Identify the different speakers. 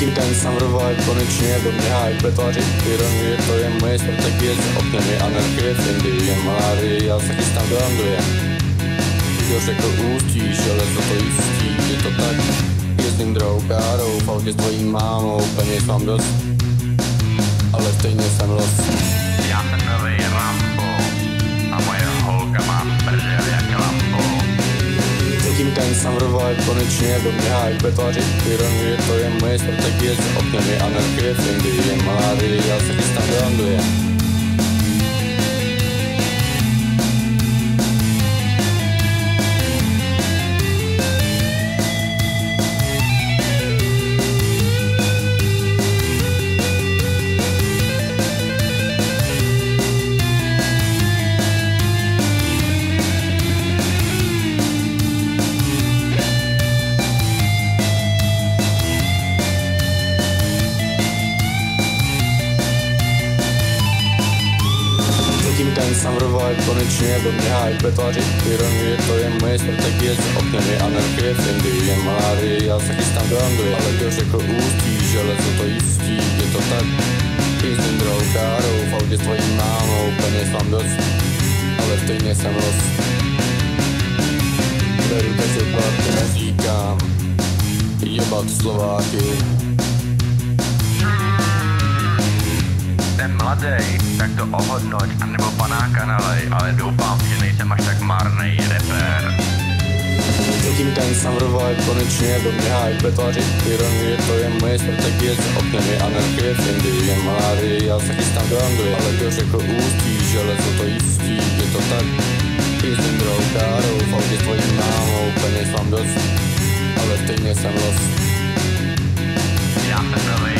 Speaker 1: Zatím ten samurai konečně do mě hype vytváří ironie, to je moje strategie, za oknem je anarchie, v Indii je malárie, já se chystám do Anglie. Kdo řekl ústí, železo to jistí, je to tak, jezdím druhou károu, v autě s tvojí mámou, peněz mám dost, ale stejně jsem los.
Speaker 2: Já jsem nový Rambo a moje holka má prdel jak lampo.
Speaker 1: Zatím ten samurai konečně do mě hype vytváří ironie, to je moje strategie, za oknem je anarchie, v Indii je malárie, já se chystám do Anglie. Zatím ten samurai konečně do mě hype vytváří ironie, to je moje strategie, za oknem je anarchie, v Indii je malárie, já se chystám do Anglie. Ale kdo řekl ústí, železo to jistí, je to tak, jezdím druhou károu, v autě s tvojí mámou, peněz mám dost, ale stejně jsem los. Beru takže party, neříkám, jebat Slováky.
Speaker 2: Jsem mladej, tak to ohodnoť, anebo panáka nalej, ale doufám, že nejsem až tak marnej rapper.
Speaker 1: Zatím ten samurai konečně do mě hype vytváří ironie, to je moje strategie, za oknem je anarchie, v Indii je malárie, já se chystám do Anglie. Ale kdo řekl ústí, železo to jistí, je to tak, jezdím druhou károu, v autě s tvojí mámou, peněz mám dost, ale stejně jsem los.
Speaker 2: Já jsem nový